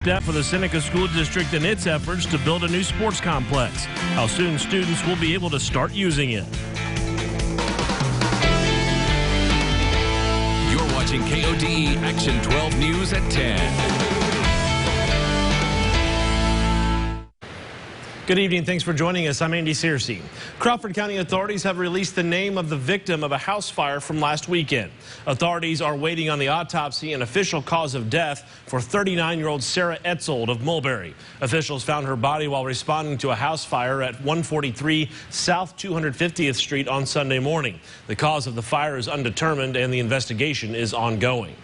Step for the Seneca School District in its efforts to build a new sports complex. How soon students will be able to start using it. You're watching KODE Action 12 News at 10. Good evening. Thanks for joining us. I'm Andy Searcy. Crawford County authorities have released the name of the victim of a house fire from last weekend. Authorities are waiting on the autopsy and official cause of death for 39-year-old Sarah Etzold of Mulberry. Officials found her body while responding to a house fire at 143 South 250th Street on Sunday morning. The cause of the fire is undetermined and the investigation is ongoing.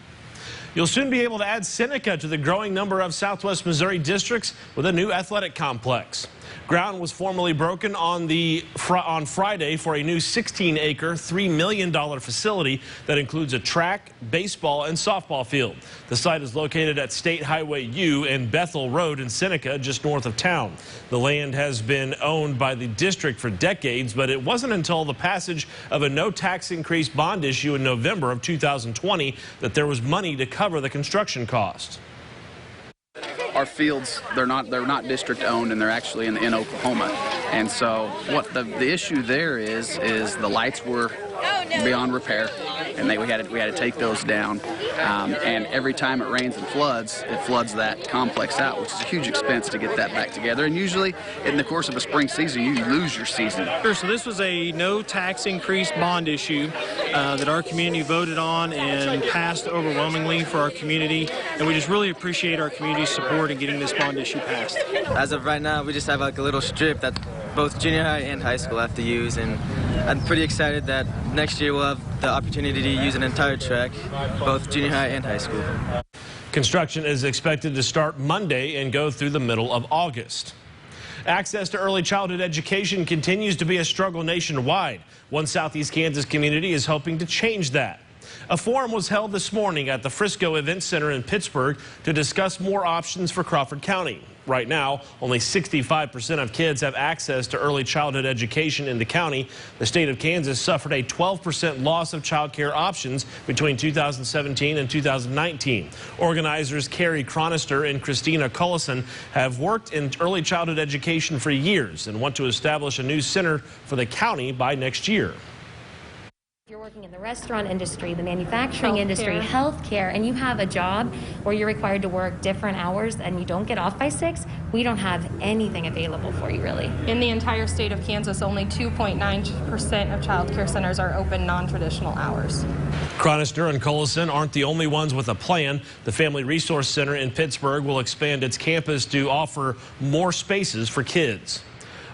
You'll soon be able to add Seneca to the growing number of Southwest Missouri districts with a new athletic complex. Ground was formally broken on Friday for a new 16-acre, $3 million facility that includes a track, baseball, and softball field. The site is located at State Highway U and Bethel Road in Seneca, just north of town. The land has been owned by the district for decades, but it wasn't until the passage of a no-tax increase bond issue in November of 2020 that there was money to cover the construction cost. Our fields, they're not district owned, and they're actually in Oklahoma. And so what the issue there is the lights were beyond repair, and we had to take those down. And every time it rains and floods, it floods that complex out, which is a huge expense to get that back together. And usually, in the course of a spring season, you lose your season. Sure, so this was a no tax increase bond issue that our community voted on and passed overwhelmingly for our community. And we just really appreciate our community's support in getting this bond issue passed. As of right now, we just have like a little strip that both junior high and high school have to use, and I'm pretty excited that next year we'll have the opportunity to use an entire track, both junior high and high school. Construction is expected to start Monday and go through the middle of August. Access to early childhood education continues to be a struggle nationwide. One Southeast Kansas community is hoping to change that. A forum was held this morning at the Frisco Event Center in Pittsburgh to discuss more options for Crawford County. Right now, only 65% of kids have access to early childhood education in the county. The state of Kansas suffered a 12% loss of child care options between 2017 and 2019. Organizers Carrie Chronister and Christina Cullison have worked in early childhood education for years and want to establish a new center for the county by next year. You're working in the restaurant industry, the manufacturing industry, healthcare, and you have a job where you're required to work different hours and you don't get off by 6, we don't have anything available for you, really. In the entire state of Kansas, only 2.9% of child care centers are open non-traditional hours. Chronister and Collison aren't the only ones with a plan. The Family Resource Center in Pittsburgh will expand its campus to offer more spaces for kids.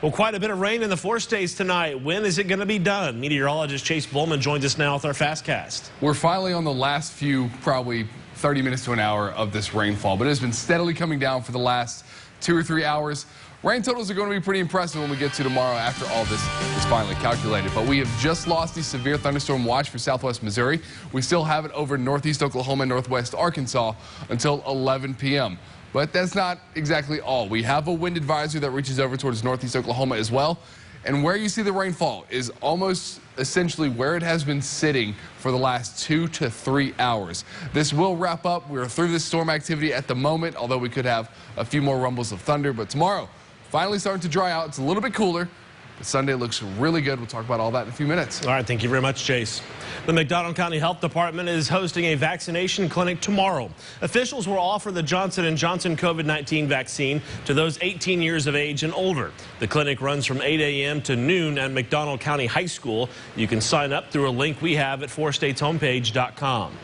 Well, quite a bit of rain in the 4 states tonight. When is it going to be done? Meteorologist Chase Bullman joins us now with our Fastcast. We're finally on the last few, probably 30 minutes to an hour of this rainfall, but it has been steadily coming down for the last 2 or 3 hours. Rain totals are going to be pretty impressive when we get to tomorrow after all this is finally calculated. But we have just lost the severe thunderstorm watch for Southwest Missouri. We still have it over northeast Oklahoma and northwest Arkansas until 11 p.m. But that's not exactly all. We have a wind advisory that reaches over towards northeast Oklahoma as well. And where you see the rainfall is almost essentially where it has been sitting for the last 2 to 3 hours. This will wrap up. We're through this storm activity at the moment, although we could have a few more rumbles of thunder. But tomorrow, finally starting to dry out. It's a little bit cooler. But Sunday looks really good. We'll talk about all that in a few minutes. All right. Thank you very much, Chase. The McDonald County Health Department is hosting a vaccination clinic tomorrow. Officials will offer the Johnson & Johnson COVID-19 vaccine to those 18 years of age and older. The clinic runs from 8 a.m. to noon at McDonald County High School. You can sign up through a link we have at 4stateshomepage.com.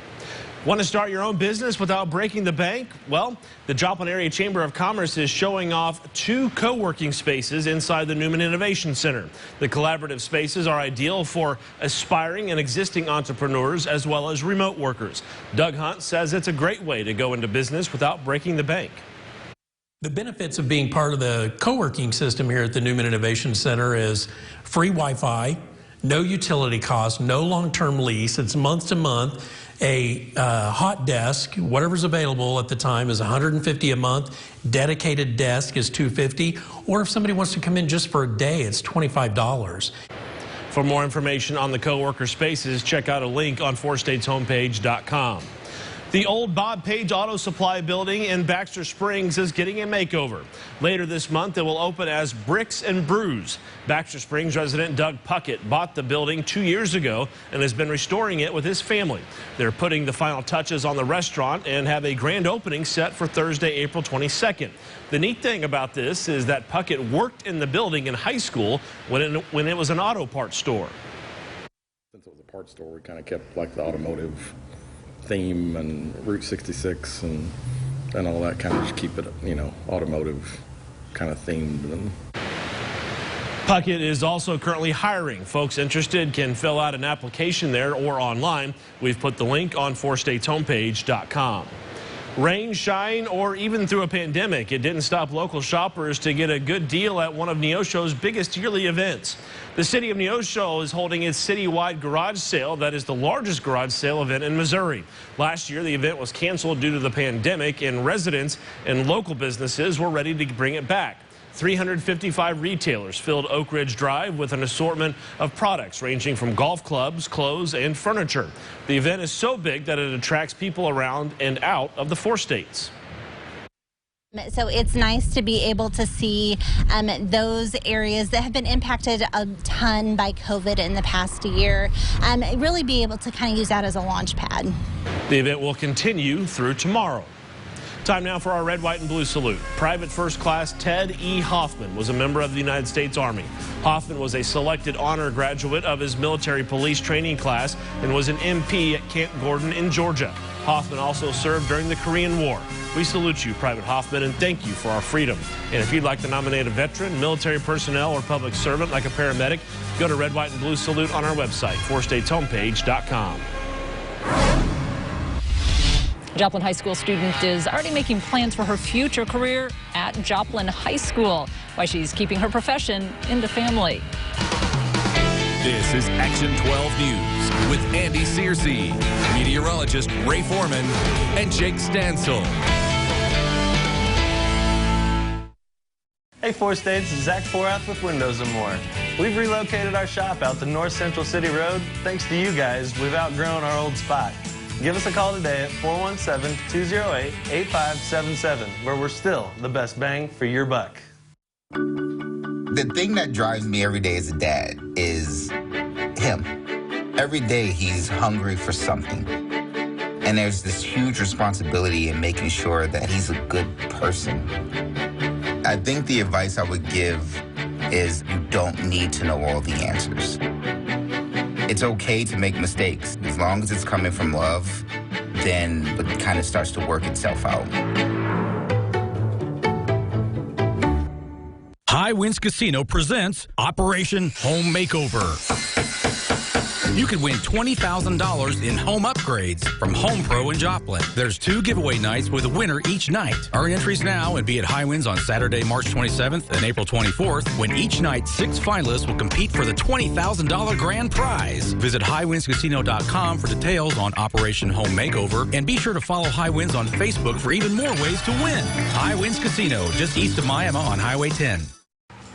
Want to start your own business without breaking the bank? Well, the Joplin Area Chamber of Commerce is showing off 2 co-working spaces inside the Newman Innovation Center. The collaborative spaces are ideal for aspiring and existing entrepreneurs as well as remote workers. Doug Hunt says it's a great way to go into business without breaking the bank. The benefits of being part of the co-working system here at the Newman Innovation Center is free Wi-Fi, no utility costs, no long-term lease. It's month to month. A hot desk, whatever's available at the time, is $150 a month. Dedicated desk is $250. Or if somebody wants to come in just for a day, it's $25. For more information on the co-worker spaces, check out a link on 4stateshomepage.com. The old Bob Page Auto Supply building in Baxter Springs is getting a makeover. Later this month, it will open as Bricks and Brews. Baxter Springs resident Doug Puckett bought the building 2 years ago and has been restoring it with his family. They're putting the final touches on the restaurant and have a grand opening set for Thursday, April 22nd. The neat thing about this is that Puckett worked in the building in high school when it was an auto parts store. Since it was a parts store, we kind of kept like the automotive theme and Route 66 and all that, kind of just keep it, you know, automotive kind of themed. And Puckett is also currently hiring. Folks interested can fill out an application there or online. We've put the link on 4stateshomepage.com. Rain, shine, or even through a pandemic, it didn't stop local shoppers to get a good deal at one of Neosho's biggest yearly events. The city of Neosho is holding its citywide garage sale that is the largest garage sale event in Missouri. Last year, the event was canceled due to the pandemic, and residents and local businesses were ready to bring it back. 355 retailers filled Oak Ridge Drive with an assortment of products ranging from golf clubs, clothes, and furniture. The event is so big that it attracts people around and out of the 4 states. So it's nice to be able to see those areas that have been impacted a ton by COVID in the past year, really be able to kind of use that as a launch pad. The event will continue through tomorrow. Time now for our red, white, and blue salute. Private First Class Ted E. Hoffman was a member of the United States Army. Hoffman was a selected honor graduate of his military police training class and was an MP at Camp Gordon in Georgia. Hoffman also served during the Korean War. We salute you, Private Hoffman, and thank you for our freedom. And if you'd like to nominate a veteran, military personnel, or public servant like a paramedic, go to Red, White, and Blue Salute on our website, 4stateshomepage.com. Joplin High School student is already making plans for her future career at Joplin High School. Why she's keeping her profession in the family. This is Action 12 News with Andy Searcy, meteorologist Ray Foreman, and Jake Stansel. Hey, 4 States, Zach Forath with Windows & More. We've relocated our shop out to North Central City Road. Thanks to you guys, we've outgrown our old spot. Give us a call today at 417-208-8577, where we're still the best bang for your buck. The thing that drives me every day as a dad is him. Every day he's hungry for something. And there's this huge responsibility in making sure that he's a good person. I think the advice I would give is you don't need to know all the answers. It's okay to make mistakes. As long as it's coming from love, then it kind of starts to work itself out. High Winds Casino presents Operation Home Makeover. You could win $20,000 in home upgrades from Home Pro in Joplin. There's 2 giveaway nights with a winner each night. Earn entries now and be at High Winds on Saturday, March 27th and April 24th, when each night 6 finalists will compete for the $20,000 grand prize. Visit highwindscasino.com for details on Operation Home Makeover, and be sure to follow High Winds on Facebook for even more ways to win. High Winds Casino, just east of Miami on Highway 10.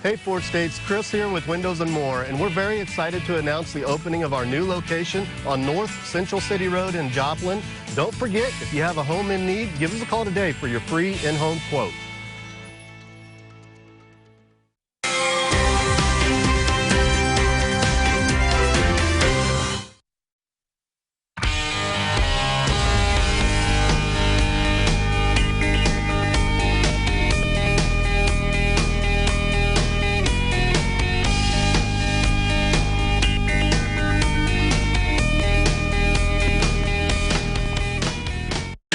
Hey, 4 States, Chris here with Windows & More, and we're very excited to announce the opening of our new location on North Central City Road in Joplin. Don't forget, if you have a home in need, give us a call today for your free in-home quote.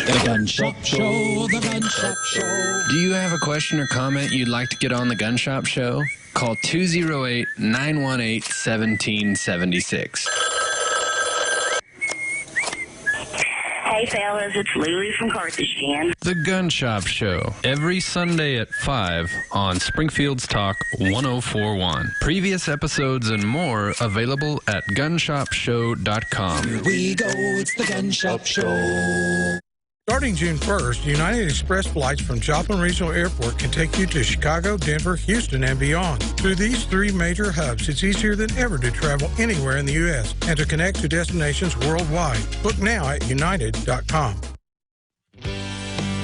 The Gun Shop Show, The Gun Shop Show. Do you have a question or comment you'd like to get on The Gun Shop Show? Call 208-918-1776. Hey fellas, it's Lily from Carthage again. The Gun Shop Show, every Sunday at 5 on Springfield's Talk 1041. Previous episodes and more available at gunshopshow.com. Here we go, it's The Gun Shop Show. Starting June 1st, United Express flights from Joplin Regional Airport can take you to Chicago, Denver, Houston, and beyond. Through these 3 major hubs, it's easier than ever to travel anywhere in the U.S. and to connect to destinations worldwide. Book now at united.com.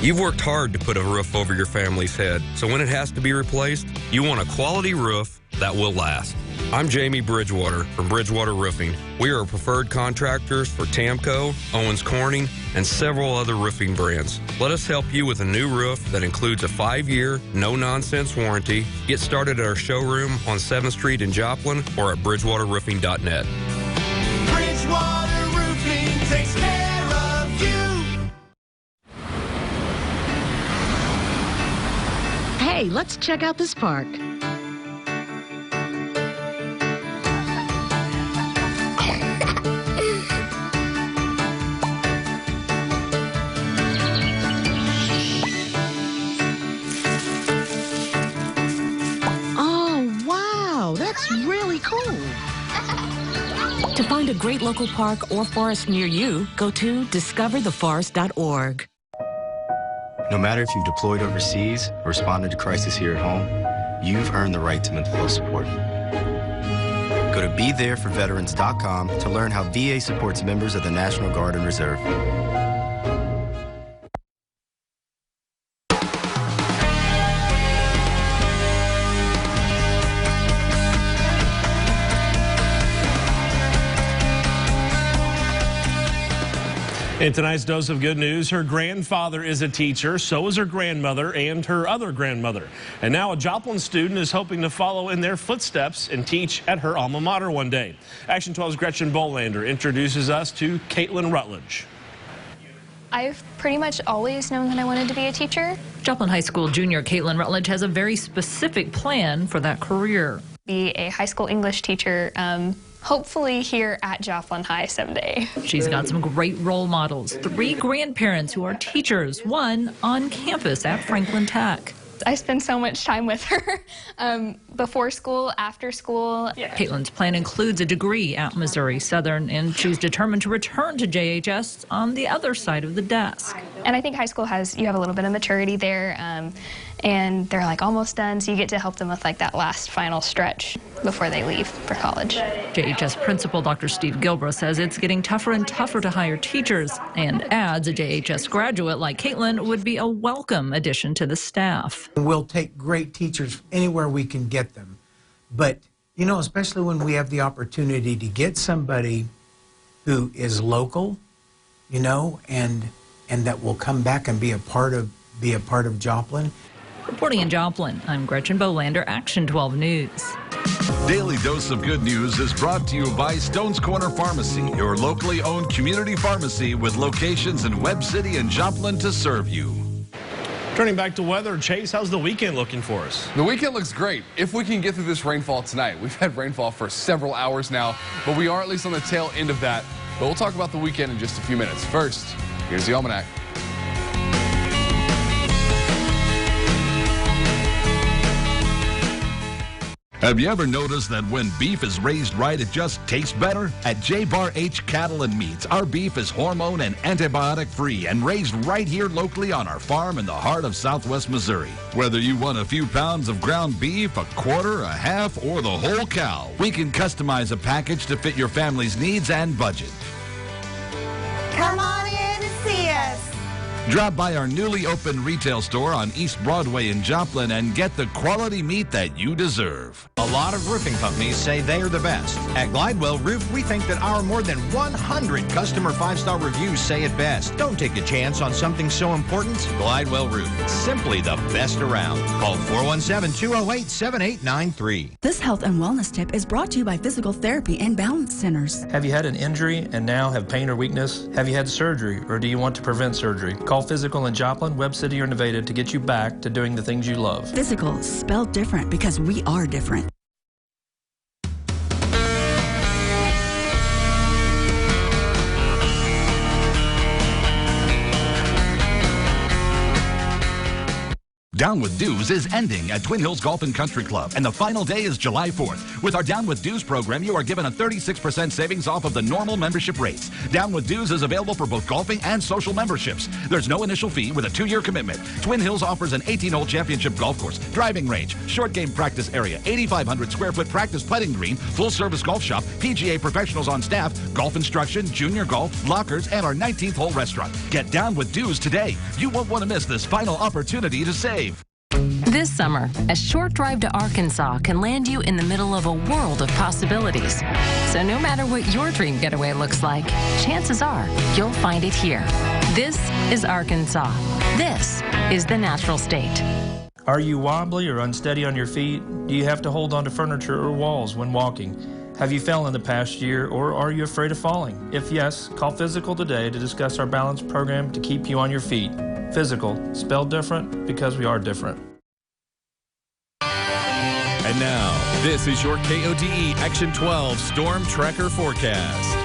You've worked hard to put a roof over your family's head, so when it has to be replaced, you want a quality roof that will last. I'm Jamie Bridgewater from Bridgewater Roofing. We are preferred contractors for Tamco, Owens Corning, and several other roofing brands. Let us help you with a new roof that includes a 5-year, no-nonsense warranty. Get started at our showroom on 7th Street in Joplin or at bridgewaterroofing.net. Bridgewater Roofing takes care of you. Hey, let's check out this park. Oh, wow, that's really cool. To find a great local park or forest near you, go to discovertheforest.org. No matter if you've deployed overseas or responded to crisis here at home, you've earned the right to mental health support. Go to BeThereForVeterans.com to learn how VA supports members of the National Guard and Reserve. In tonight's dose of good news, her grandfather is a teacher, so is her grandmother and her other grandmother. And now a Joplin student is hoping to follow in their footsteps and teach at her alma mater one day. Action 12's Gretchen Bolander introduces us to Caitlin Rutledge. I've pretty much always known that I wanted to be a teacher. Joplin High School junior Caitlin Rutledge has a very specific plan for that career. Be a high school English teacher, hopefully here at Joplin High someday. She's got some great role models, 3 grandparents who are teachers, one on campus at Franklin Tech. I spend so much time with her before school, after school. Caitlin's plan includes a degree at Missouri Southern, and she's determined to return to JHS on the other side of the desk. And I think high school you have a little bit of maturity there, and they're like almost done, so you get to help them with like that last final stretch before they leave for college. JHS principal Dr. Steve Gilbreath says it's getting tougher and tougher to hire teachers, and adds a JHS graduate like Caitlin would be a welcome addition to the staff. We'll take great teachers anywhere we can get them, but you know, especially when we have the opportunity to get somebody who is local, you know, and that will come back and be a part of Joplin. Reporting in Joplin, I'm Gretchen Bolander, Action 12 News. Daily Dose of Good News is brought to you by Stone's Corner Pharmacy, your locally owned community pharmacy with locations in Webb City and Joplin to serve you. Turning back to weather, Chase, how's the weekend looking for us? The weekend looks great if we can get through this rainfall tonight. We've had rainfall for several hours now, but we are at least on the tail end of that. But we'll talk about the weekend in just a few minutes. First, here's the Almanac. Have you ever noticed that when beef is raised right, it just tastes better? At J-Bar H Cattle and Meats, our beef is hormone and antibiotic free and raised right here locally on our farm in the heart of Southwest Missouri. Whether you want a few pounds of ground beef, a quarter, a half, or the whole cow, we can customize a package to fit your family's needs and budget. Come on in and see us. Drop by our newly opened retail store on East Broadway in Joplin and get the quality meat that you deserve. A lot of roofing companies say they are the best. At Glidewell Roof, we think that our more than 100 customer 5-star reviews say it best. Don't take a chance on something so important. Glidewell Roof, simply the best around. Call 417-208-7893. This health and wellness tip is brought to you by Physical Therapy and Balance Centers. Have you had an injury and now have pain or weakness? Have you had surgery or do you want to prevent surgery? Call Physical in Joplin, Webb City, or Nevada to get you back to doing the things you love. Physical, spelled different because we are different. Down with Dues is ending at Twin Hills Golf and Country Club, and the final day is July 4th. With our Down with Dues program, you are given a 36% savings off of the normal membership rates. Down with Dues is available for both golfing and social memberships. There's no initial fee with a 2-year commitment. Twin Hills offers an 18-hole championship golf course, driving range, short game practice area, 8,500 square foot practice putting green, full-service golf shop, PGA professionals on staff, golf instruction, junior golf, lockers, and our 19th hole restaurant. Get Down with Dues today. You won't want to miss this final opportunity to save. This summer, a short drive to Arkansas can land you in the middle of a world of possibilities. So no matter what your dream getaway looks like, chances are you'll find it here. This is Arkansas. This is the natural state. Are you wobbly or unsteady on your feet? Do you have to hold onto furniture or walls when walking? Have you fell in the past year, or are you afraid of falling? If yes, call Physical today to discuss our balance program to keep you on your feet. Physical, spelled different because we are different. And now, this is your KOTE Action 12 Storm Tracker Forecast.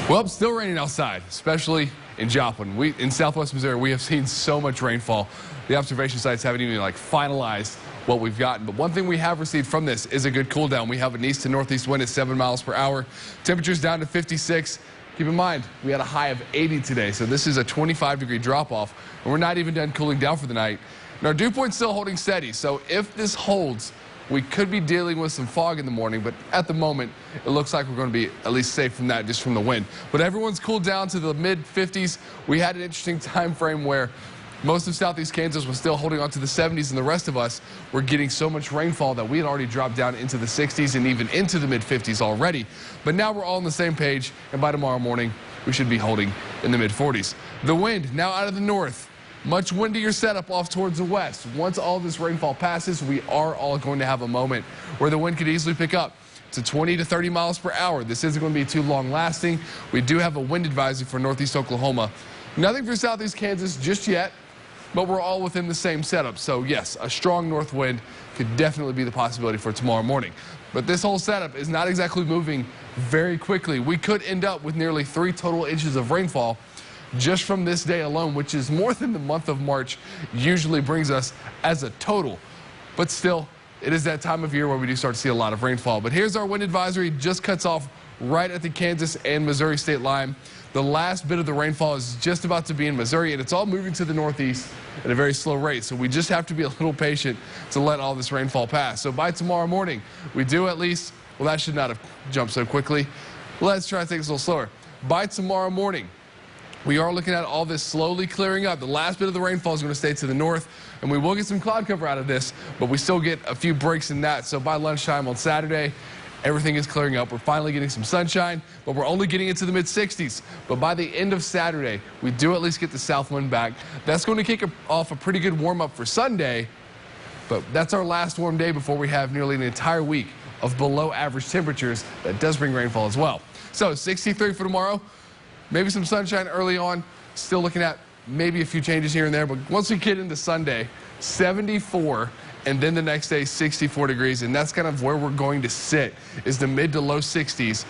Well, it's still raining outside, especially in Joplin. In southwest Missouri, we have seen so much rainfall. The observation sites haven't even finalized what we've gotten. But one thing we have received from this is a good cool down. We have an east to northeast wind at 7 miles per hour. Temperatures down to 56. Keep in mind, we had a high of 80 today, so this is a 25-degree drop-off, and we're not even done cooling down for the night. And our dew point's still holding steady, so if this holds, we could be dealing with some fog in the morning, but at the moment, it looks like we're going to be at least safe from that, just from the wind. But everyone's cooled down to the mid-50s. We had an interesting time frame where most of southeast Kansas was still holding on to the 70s, and the rest of us were getting so much rainfall that we had already dropped down into the 60s and even into the mid-50s already. But now we're all on the same page, and by tomorrow morning, we should be holding in the mid-40s. The wind now out of the north. Much windier setup off towards the west. Once all this rainfall passes, we are all going to have a moment where the wind could easily pick up to 20 to 30 miles per hour. This isn't going to be too long lasting. We do have a wind advisory for northeast Oklahoma. Nothing for southeast Kansas just yet, but we're all within the same setup. So yes, a strong north wind could definitely be the possibility for tomorrow morning. But this whole setup is not exactly moving very quickly. We could end up with nearly 3 total inches of rainfall just from this day alone, which is more than the month of March usually brings us as a total. But still, it is that time of year where we do start to see a lot of rainfall. But here's our wind advisory. Just cuts off right at the Kansas and Missouri state line. The last bit of the rainfall is just about to be in Missouri, and it's all moving to the northeast at a very slow rate. So we just have to be a little patient to let all this rainfall pass. So by tomorrow morning, we do at least, well, that should not have jumped so quickly. Let's try to take this a little slower. By tomorrow morning, we are looking at all this slowly clearing up. The last bit of the rainfall is going to stay to the north, and we will get some cloud cover out of this, but we still get a few breaks in that. So by lunchtime on Saturday, everything is clearing up. We're finally getting some sunshine, but we're only getting into the mid-60s. But by the end of Saturday, we do at least get the south wind back. That's going to kick off a pretty good warm-up for Sunday, but that's our last warm day before we have nearly an entire week of below-average temperatures. That does bring rainfall as well. So 63 for tomorrow. Maybe some sunshine early on. Still looking at maybe a few changes here and there. But once we get into Sunday, 74, and then the next day, 64 degrees. And that's kind of where we're going to sit, is the mid to low 60s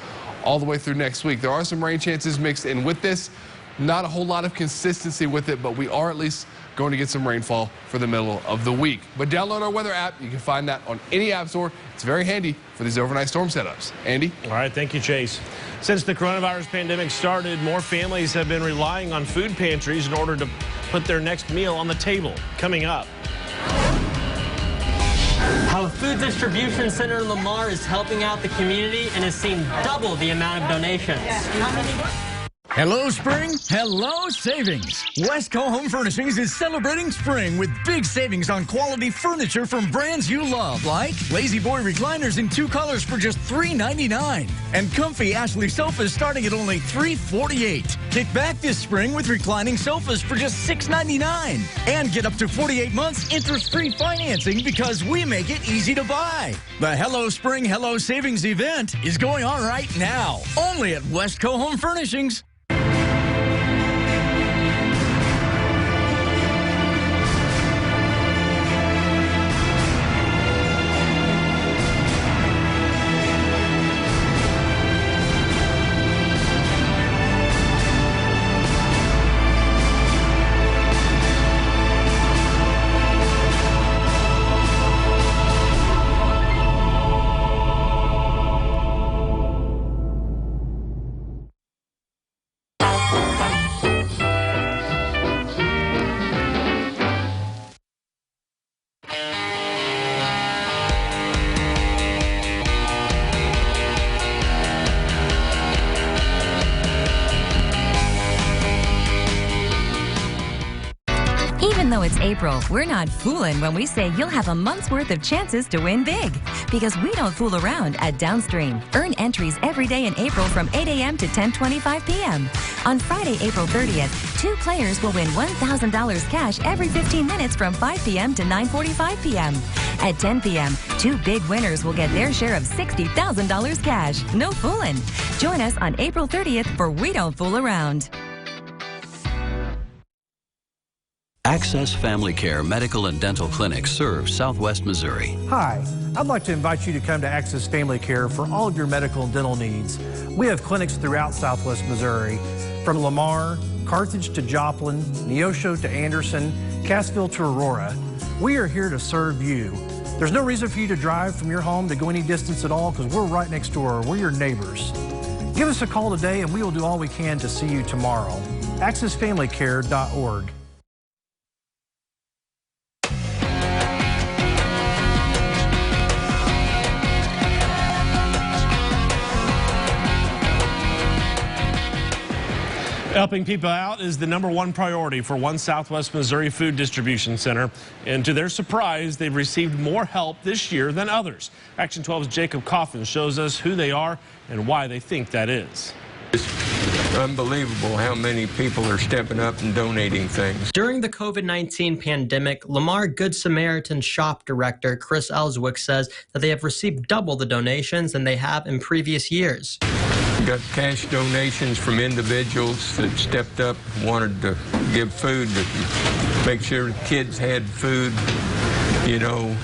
all the way through next week. There are some rain chances mixed in with this. Not a whole lot of consistency with it, but we are at least going to get some rainfall for the middle of the week. But download our weather app. You can find that on any app store. It's very handy for these overnight storm setups. Andy? All right, thank you, Chase. Since the coronavirus pandemic started, more families have been relying on food pantries in order to put their next meal on the table. Coming up. How a food distribution center in Lamar is helping out the community and has seen double the amount of donations. Hello, spring. Hello, savings. Westco Home Furnishings is celebrating spring with big savings on quality furniture from brands you love, like Lazy Boy recliners in 2 colors for just $3.99, and comfy Ashley sofas starting at only $3.48. Kick back this spring with reclining sofas for just $6.99, and get up to 48 months interest-free financing because we make it easy to buy. The Hello Spring, Hello Savings event is going on right now, only at Westco Home Furnishings. April, we're not fooling when we say you'll have a month's worth of chances to win big. Because we don't fool around at Downstream. Earn entries every day in April from 8 a.m. to 10:25 p.m. On Friday, April 30th, 2 players will win $1,000 cash every 15 minutes from 5 p.m. to 9:45 p.m. At 10 p.m., 2 big winners will get their share of $60,000 cash. No fooling. Join us on April 30th for We Don't Fool Around. Access Family Care Medical and Dental Clinic serves Southwest Missouri. Hi, I'd like to invite you to come to Access Family Care for all of your medical and dental needs. We have clinics throughout Southwest Missouri, from Lamar, Carthage to Joplin, Neosho to Anderson, Cassville to Aurora. We are here to serve you. There's no reason for you to drive from your home to go any distance at all because we're right next door. We're your neighbors. Give us a call today and we will do all we can to see you tomorrow. AccessFamilyCare.org. Helping people out is the #1 priority for one Southwest Missouri food distribution center. And to their surprise, they've received more help this year than others. Action 12's Jacob Coffin shows us who they are and why they think that is. It's unbelievable how many people are stepping up and donating things. During the COVID-19 pandemic, Lamar Good Samaritan Shop Director Chris Ellswick says that they have received double the donations than they have in previous years. We got cash donations from individuals that stepped up, wanted to give food, to make sure the kids had food. You know,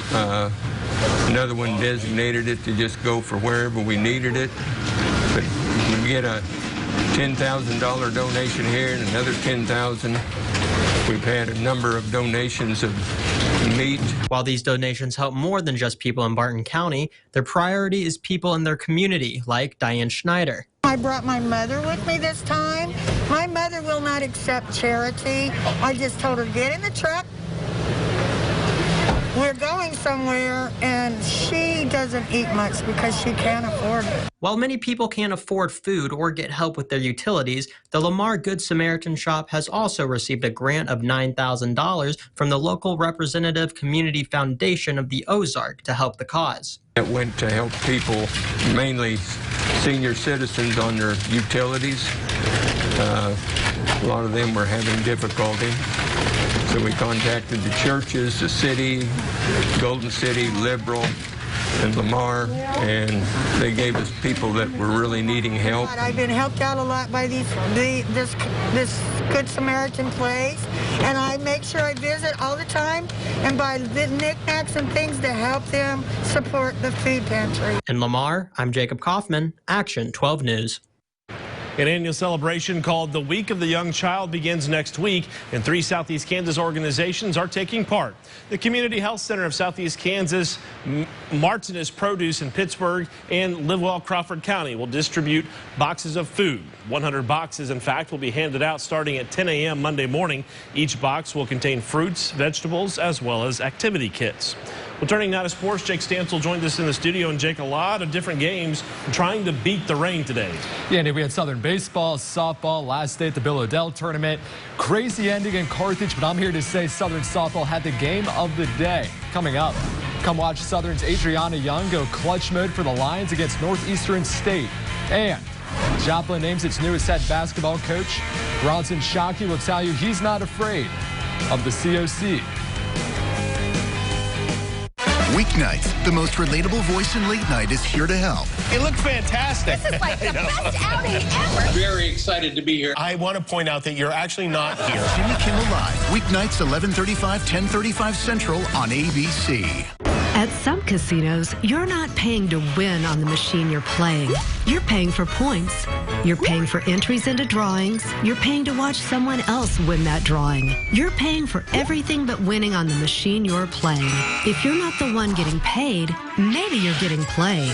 another one designated it to just go for wherever we needed it. But we get a $10,000 donation here and another $10,000. We've had a number of donations of meat. While these donations help more than just people in Barton County, their priority is people in their community, like Diane Schneider. I brought my mother with me this time. My mother will not accept charity. I just told her, get in the truck. We're going somewhere, and she doesn't eat much because she can't afford it. While many people can't afford food or get help with their utilities, the Lamar Good Samaritan Shop has also received a grant of $9,000 from the local Representative Community Foundation of the Ozark to help the cause. It went to help people, mainly senior citizens, on their utilities. A lot of them were having difficulty. So we contacted the churches, the city, Golden City, Liberal, and Lamar, and they gave us people that were really needing help. I've been helped out a lot by this Good Samaritan place, and I make sure I visit all the time and buy knickknacks and things to help them support the food pantry. In Lamar, I'm Jacob Kaufman, Action 12 News. An annual celebration called the Week of the Young Child begins next week, and 3 Southeast Kansas organizations are taking part. The Community Health Center of Southeast Kansas, Martinez Produce in Pittsburgh, and Live Well Crawford County will distribute boxes of food. 100 boxes, in fact, will be handed out starting at 10 a.m. Monday morning. Each box will contain fruits, vegetables, as well as activity kits. Well, turning now to sports, Jake Stansel joined us in the studio. And Jake, a lot of different games trying to beat the rain today. Yeah, and we had Southern baseball, softball, last day at the Bill O'Dell tournament. Crazy ending in Carthage, but I'm here to say Southern softball had the game of the day. Coming up, come watch Southern's Adriana Young go clutch mode for the Lions against Northeastern State. And Joplin names its newest head basketball coach. Bronson Shockey will tell you he's not afraid of the COC. Weeknights, the most relatable voice in late night is here to help. It looked fantastic. This is like the best outing ever. Very excited to be here. I want to point out that you're actually not here. Jimmy Kimmel Live, weeknights 11:35, 10:35 Central on ABC. At some casinos, you're not paying to win on the machine you're playing. You're paying for points. You're paying for entries into drawings. You're paying to watch someone else win that drawing. You're paying for everything but winning on the machine you're playing. If you're not the one getting paid, maybe you're getting played.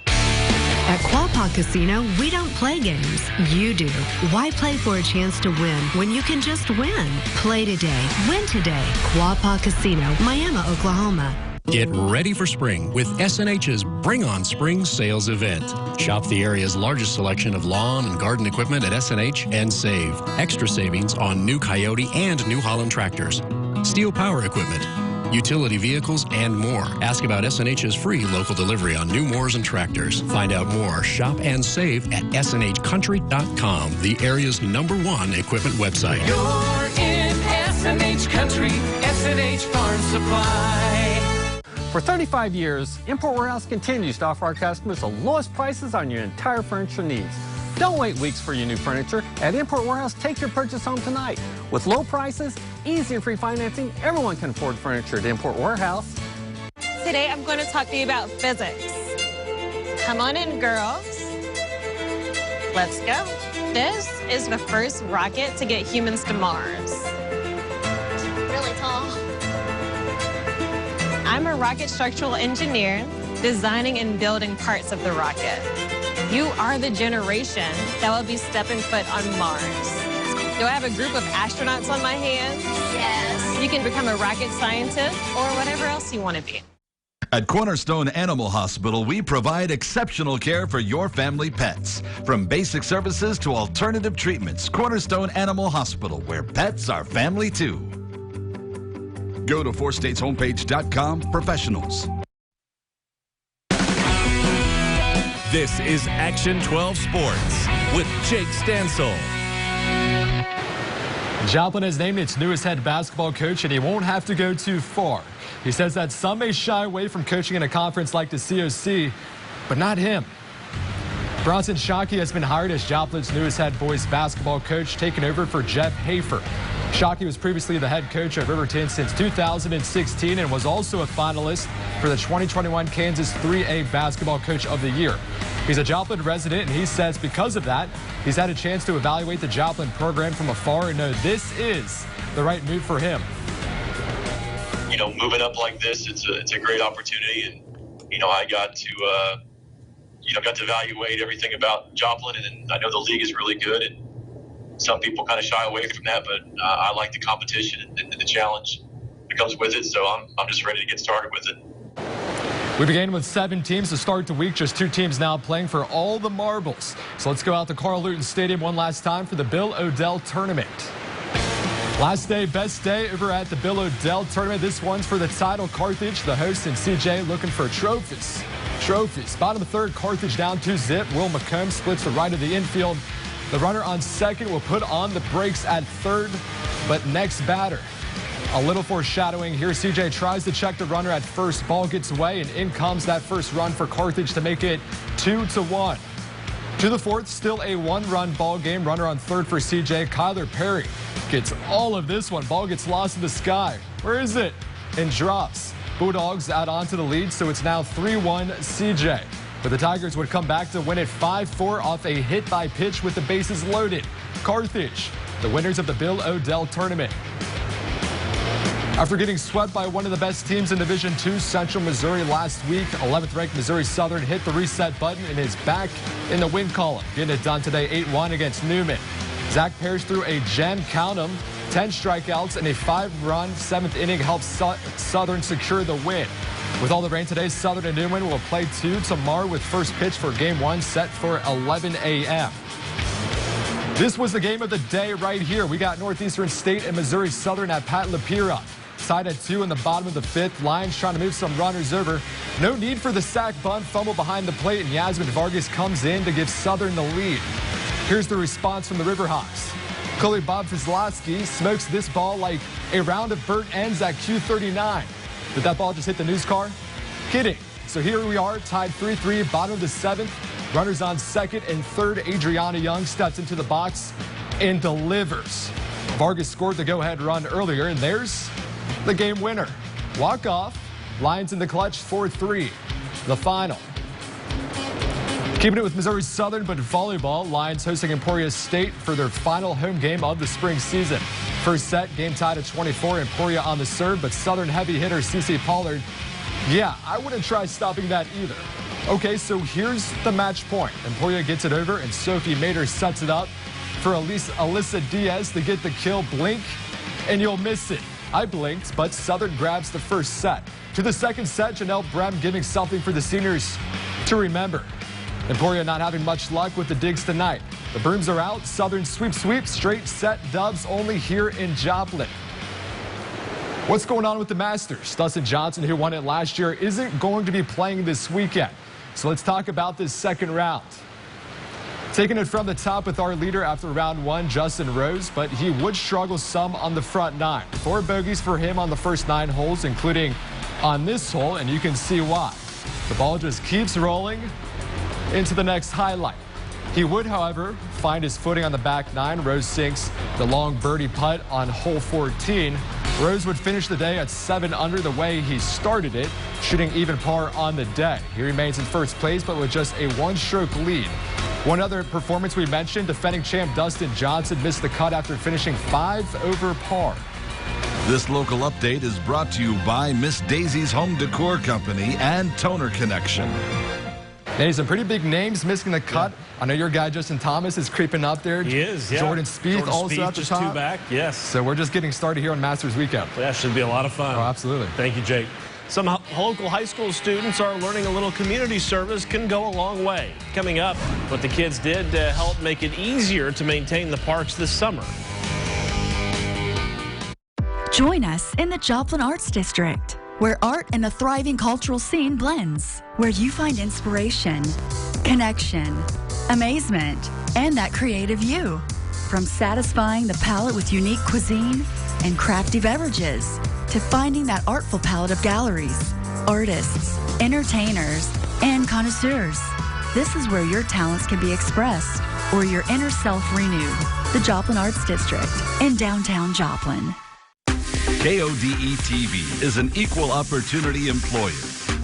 At Quapaw Casino, we don't play games. You do. Why play for a chance to win when you can just win? Play today. Win today. Quapaw Casino, Miami, Oklahoma. Get ready for spring with SNH's Bring On Spring sales event. Shop the area's largest selection of lawn and garden equipment at SNH and save. Extra savings on new Coyote and New Holland tractors. steel power equipment, utility vehicles, and more. Ask about SNH's free local delivery on new mowers and tractors. Find out more, shop and save at snhcountry.com, the area's #1 equipment website. You're in SNH Country, SNH Farm Supply. For 35 years, Import Warehouse continues to offer our customers the lowest prices on your entire furniture needs. Don't wait weeks for your new furniture. At Import Warehouse, take your purchase home tonight. With low prices, easy and free financing, everyone can afford furniture at Import Warehouse. Today, I'm going to talk to you about physics. Come on in, girls. Let's go. This is the first rocket to get humans to Mars. Really tall. I'm a rocket structural engineer, designing and building parts of the rocket. You are the generation that will be stepping foot on Mars. Do I have a group of astronauts on my hands? Yes. You can become a rocket scientist or whatever else you want to be. At Cornerstone Animal Hospital, we provide exceptional care for your family pets. From basic services to alternative treatments, Cornerstone Animal Hospital, where pets are family too. Go to 4stateshomepage.com professionals. This is Action 12 Sports with Jake Stansel. Joplin has named its newest head basketball coach, and he won't have to go too far. He says that some may shy away from coaching in a conference like the COC, but not him. Bronson Shockey has been hired as Joplin's newest head boys basketball coach, taking over for Jeff Hafer. Shockey was previously the head coach at Riverton since 2016 and was also a finalist for the 2021 Kansas 3A Basketball Coach of the Year. He's a Joplin resident, and he says because of that, he's had a chance to evaluate the Joplin program from afar and know this is the right move for him. You know, moving up like this, it's a great opportunity, and you know, I got to evaluate everything about Joplin, and I know the league is really good, and some people kind of shy away from that, but I like the competition and the challenge that comes with it, so I'm just ready to get started with it. We began with 7 teams to start the week, just 2 teams now playing for all the marbles. So let's go out to Carl Luton Stadium one last time for the Bill O'Dell Tournament. Last day, best day over at the Bill O'Dell Tournament. This one's for the title. Carthage, the host, and CJ looking for trophies. Bottom of the 3rd, Carthage down 2-zip. Will McComb splits the right of the infield. The runner on 2nd will put on the brakes at 3rd, but next batter. A little foreshadowing here. CJ tries to check the runner at 1st. Ball gets away, and in comes that first run for Carthage to make it 2-1. To the 4th, still a 1-run ball game. Runner on 3rd for CJ. Kyler Perry gets all of this one. Ball gets lost in the sky. Where is it? And drops. Bulldogs add on to the lead, so it's now 3-1 CJ. But the Tigers would come back to win it 5-4 off a hit by pitch with the bases loaded. Carthage, the winners of the Bill O'Dell Tournament. After getting swept by one of the best teams in Division II, Central Missouri, last week, 11th-ranked Missouri Southern hit the reset button and is back in the win column. Getting it done today, 8-1 against Newman. Zach Parrish threw a gem, count 'em, 10 strikeouts, and a 5-run 7th inning helped Southern secure the win. With all the rain today, Southern and Newman will play 2 tomorrow with first pitch for Game 1 set for 11 a.m. This was the game of the day right here. We got Northeastern State and Missouri Southern at Pat Lapira. Tied at 2 in the bottom of the 5th. Lions trying to move some runners over. No need for the sack bunt, fumble behind the plate, and Yasmin Vargas comes in to give Southern the lead. Here's the response from the Riverhawks. Coley Bob Fizlowski smokes this ball like a round of burnt ends at Q39. Did that ball just hit the news car? Kidding. So here we are, tied 3-3, bottom of the 7th. Runners on 2nd and 3rd. Adriana Young steps into the box and delivers. Vargas scored the go-ahead run earlier, and there's the game winner. Walk-off. Lions in the clutch, 4-3. The final. Keeping it with Missouri Southern, but volleyball. Lions hosting Emporia State for their final home game of the spring season. First set, game tied at 24. Emporia on the serve, but Southern heavy hitter CeCe Pollard. Yeah, I wouldn't try stopping that either. Okay, so here's the match point. Emporia gets it over, and Sophie Mater sets it up for Alyssa Diaz to get the kill. Blink, and you'll miss it. I blinked, but Southern grabs the first set. To the second set, Janelle Brem giving something for the seniors to remember. Emporia not having much luck with the digs tonight. The brooms are out. Southern sweep, straight set dubs only here in Joplin. What's going on with the Masters? Dustin Johnson, who won it last year, isn't going to be playing this weekend. So let's talk about this second round. Taking it from the top with our leader after round 1, Justin Rose, but he would struggle some on the front 9. 4 bogeys for him on the first 9 holes, including on this hole, and you can see why. The ball just keeps rolling into the next highlight. He would, however, find his footing on the back 9. Rose sinks the long birdie putt on hole 14. Rose would finish the day at 7 under the way he started it, shooting even par on the day. He remains in first place, but with just a 1-stroke lead. One other performance we mentioned, defending champ Dustin Johnson missed the cut after finishing 5 over par. This local update is brought to you by Miss Daisy's Home Decor Company and Toner Connection. Hey, some pretty big names missing the cut. I know your guy Justin Thomas is creeping up there. He is, yeah. Jordan Spieth also at the just top. 2 back, yes. So we're just getting started here on Masters Weekend. That should be a lot of fun. Oh, absolutely. Thank you, Jake. Some local high school students are learning a little community service can go a long way. Coming up, what the kids did to help make it easier to maintain the parks this summer. Join us in the Joplin Arts District, where art and the thriving cultural scene blends, where you find inspiration, connection, amazement, and that creative you. From satisfying the palate with unique cuisine and crafty beverages, to finding that artful palette of galleries, artists, entertainers, and connoisseurs. This is where your talents can be expressed or your inner self renewed. The Joplin Arts District in downtown Joplin. KODE-TV is an equal opportunity employer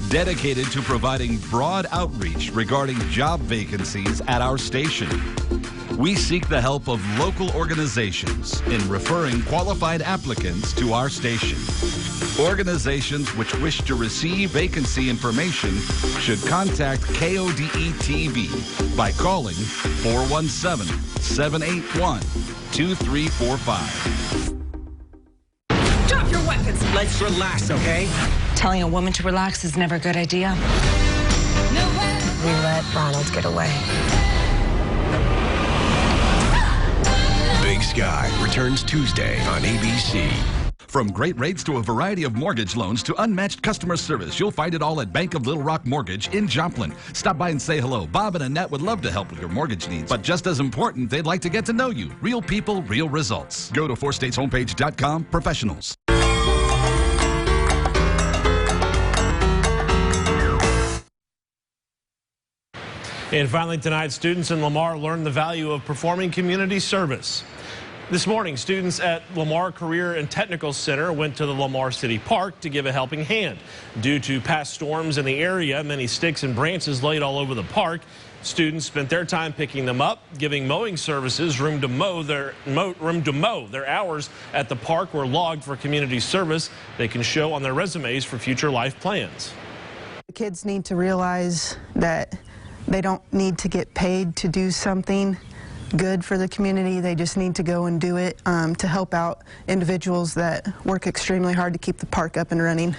dedicated to providing broad outreach regarding job vacancies at our station. We seek the help of local organizations in referring qualified applicants to our station. Organizations which wish to receive vacancy information should contact KODE-TV by calling 417-781-2345. Drop your weapons. Let's relax, okay? Telling a woman to relax is never a good idea. We let Ronald get away. Big Sky returns Tuesday on ABC. From great rates to a variety of mortgage loans to unmatched customer service, you'll find it all at Bank of Little Rock Mortgage in Joplin. Stop by and say hello. Bob and Annette would love to help with your mortgage needs, but just as important, they'd like to get to know you. Real people, real results. Go to 4stateshomepage.com professionals. And finally tonight, students in Lamar learned the value of performing community service. This morning, students at Lamar Career and Technical Center went to the Lamar City Park to give a helping hand. Due to past storms in the area, many sticks and branches laid all over the park. Students spent their time picking them up, giving mowing services room to mow. Their hours at the park were logged for community service they can show on their resumes for future life plans. The kids need to realize that they don't need to get paid to do something good for the community. They just need to go and do it to help out individuals that work extremely hard to keep the park up and running.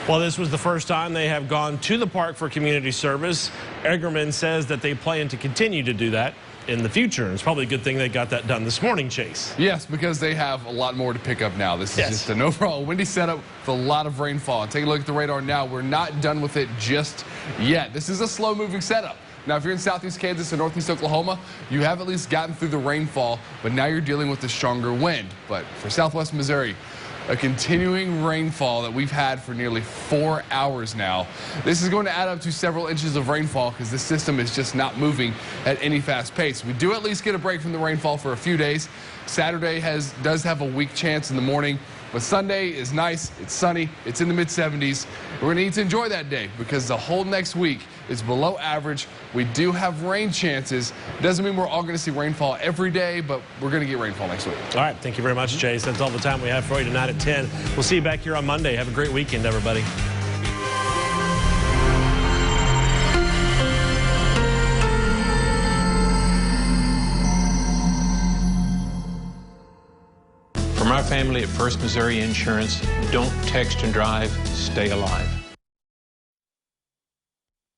While this was the first time they have gone to the park for community service, Eggerman says that they plan to continue to do that in the future. And it's probably a good thing they got that done this morning, Chase. Yes, because they have a lot more to pick up now. This is just an overall windy setup with a lot of rainfall. Take a look at the radar now. We're not done with it just yet. This is a slow-moving setup. Now, if you're in southeast Kansas and northeast Oklahoma, you have at least gotten through the rainfall, but now you're dealing with the stronger wind. But for southwest Missouri, a continuing rainfall that we've had for nearly 4 hours now. This is going to add up to several inches of rainfall because this system is just not moving at any fast pace. We do at least get a break from the rainfall for a few days. Saturday does have a weak chance in the morning, but Sunday is nice, it's sunny, it's in the mid-70s. We're going to need to enjoy that day because the whole next week is below average. We do have rain chances. Doesn't mean we're all going to see rainfall every day, but we're going to get rainfall next week. All right, thank you very much, Chase. That's all the time we have for you tonight at 10. We'll see you back here on Monday. Have a great weekend, everybody. From our family at First Missouri Insurance, don't text and drive, stay alive.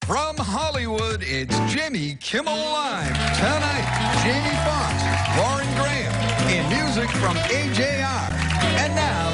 From Hollywood, it's Jimmy Kimmel Live. Tonight, Jamie Foxx, Lauren Graham, in music from AJR. And now,